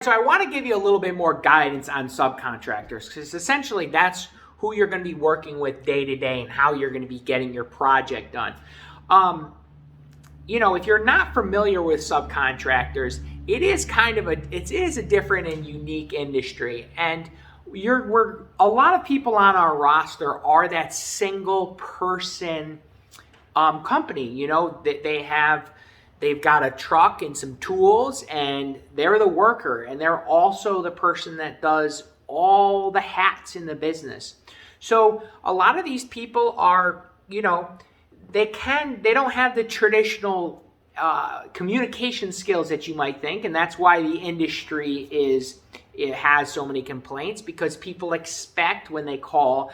So I want to give you a little bit more guidance on subcontractors because essentially that's who you're going to be working with day to day and how you're going to be getting your project done. Um, if you're not familiar with subcontractors, it is a different and unique industry, and we're a lot of people on our roster are that single person company. They've got a truck and some tools, and they're the worker, and they're also the person that does all the hats in the business. So a lot of these people are, they don't have the traditional communication skills that you might think, and that's why the industry it has so many complaints, because people expect when they call,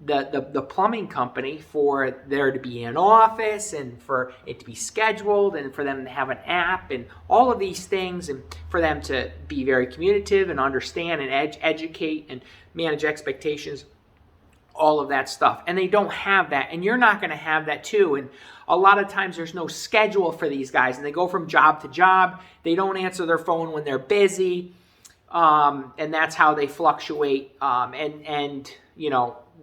the plumbing company, for there to be an office and for it to be scheduled and for them to have an app and all of these things, and for them to be very communicative and understand and educate and manage expectations, all of that stuff. And they don't have that, and you're not going to have that too. And a lot of times there's no schedule for these guys, and they go from job to job. They don't answer their phone when they're busy, and that's how they fluctuate.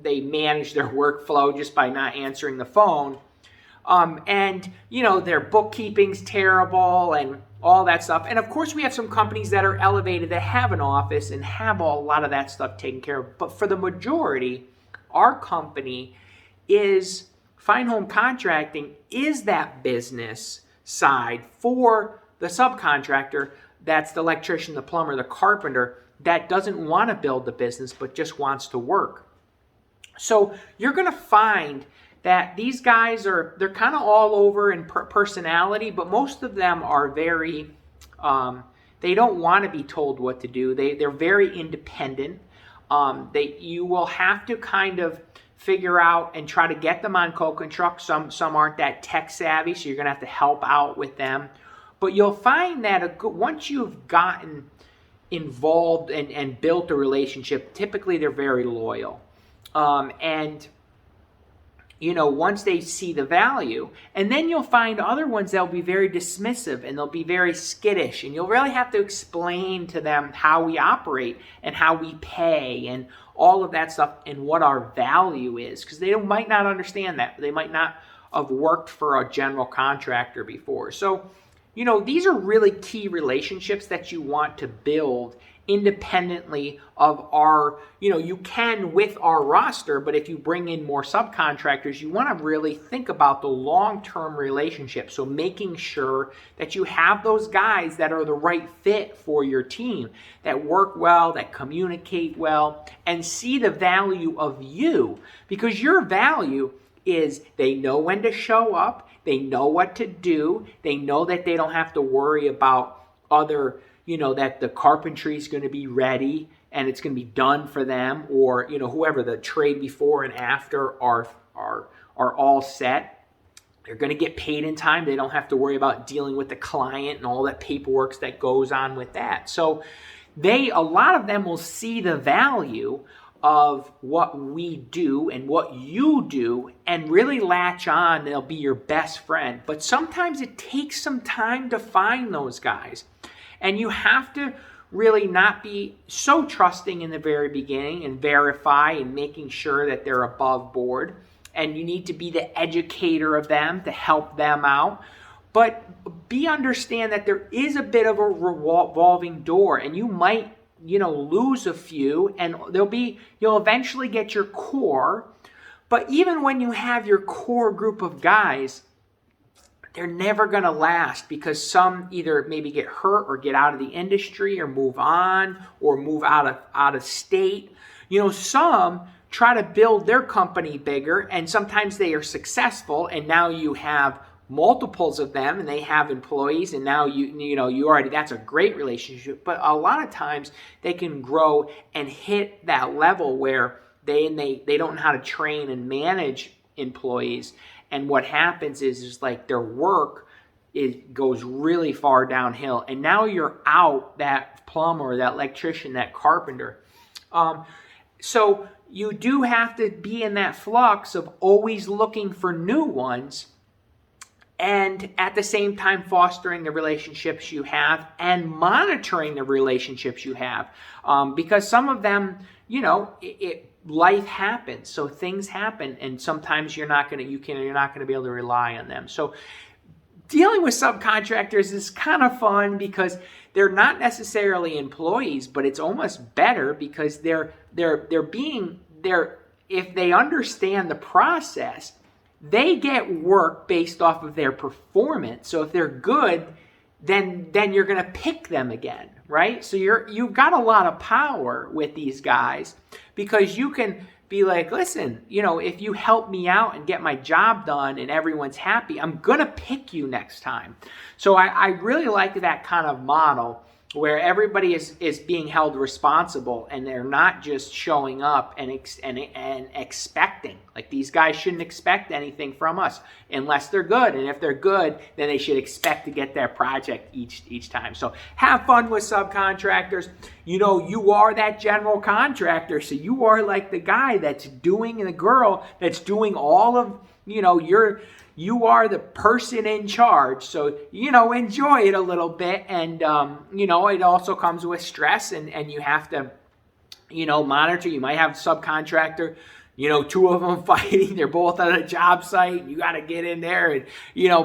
They manage their workflow just by not answering the phone. Their bookkeeping's terrible and all that stuff. And of course, we have some companies that are elevated that have an office and have a lot of that stuff taken care of. But for the majority, our company is Fine Home Contracting is that business side for the subcontractor. That's the electrician, the plumber, the carpenter that doesn't want to build the business but just wants to work. So you're going to find that these guys they're kind of all over in personality, but most of them are very, they don't want to be told what to do. They're very independent. You will have to kind of figure out and try to get them on coke trucks. Some aren't that tech savvy, so you're going to have to help out with them. But you'll find that once you've gotten involved and built a relationship, typically they're very loyal. Once they see the value, and then you'll find other ones that'll be very dismissive and they'll be very skittish, and you'll really have to explain to them how we operate and how we pay and all of that stuff and what our value is, because they might not understand that. They might not have worked for a general contractor before. So, these are really key relationships that you want to build independently of you can with our roster, but if you bring in more subcontractors, you want to really think about the long-term relationship. So making sure that you have those guys that are the right fit for your team, that work well, that communicate well, and see the value of you, because your value is they know when to show up, they know what to do, they know that they don't have to worry about other, that the carpentry is going to be ready and it's going to be done for them, or whoever the trade before and after are all set. They're going to get paid in time. They don't have to worry about dealing with the client and all that paperwork that goes on with that. So a lot of them will see the value of what we do and what you do and really latch on. They'll be your best friend. But sometimes it takes some time to find those guys. And you have to really not be so trusting in the very beginning and verify and making sure that they're above board. And you need to be the educator of them to help them out. But understand that there is a bit of a revolving door, and you might, lose a few, and you'll eventually get your core. But even when you have your core group of guys, they're never going to last, because some either maybe get hurt or get out of the industry or move on or move out of state. Some try to build their company bigger, and sometimes they are successful, and now you have multiples of them and they have employees, and now you already, that's a great relationship. But a lot of times they can grow and hit that level where they don't know how to train and manage employees. And what happens is like their work goes really far downhill. And now you're out that plumber, that electrician, that carpenter. So you do have to be in that flux of always looking for new ones and at the same time fostering the relationships you have and monitoring the relationships you have, because some of them, life happens, so things happen, and sometimes you're not going to be able to rely on them. So dealing with subcontractors is kind of fun because they're not necessarily employees, but it's almost better because if they understand the process, they get work based off of their performance. So if they're good, then you're going to pick them again, right? So you've got a lot of power with these guys because you can be like, listen, if you help me out and get my job done and everyone's happy, I'm going to pick you next time. So I really like that kind of model where everybody is being held responsible and they're not just showing up and expecting. Like, these guys shouldn't expect anything from us unless they're good. And if they're good, then they should expect to get their project each time. So have fun with subcontractors. You are that general contractor. So you are like the guy that's doing, and the girl that's doing all of, you are the person in charge. So, enjoy it a little bit. And, it also comes with stress, and you have to, monitor. You might have a subcontractor, two of them fighting. They're both on a job site. You got to get in there and,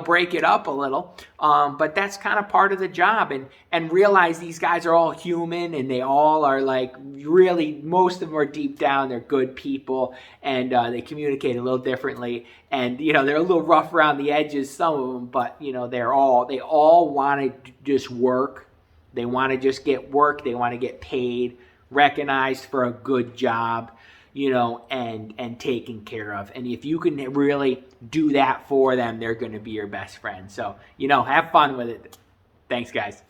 break it up a little. But that's kind of part of the job, and realize these guys are all human, and they all are like, really, most of them are deep down, they're good people, and they communicate a little differently. And, they're a little rough around the edges, some of them, but, they all want to just work. They want to just get work. They want to get paid, recognized for a good job, and taken care of. And if you can really do that for them, they're going to be your best friend. So, have fun with it. Thanks, guys.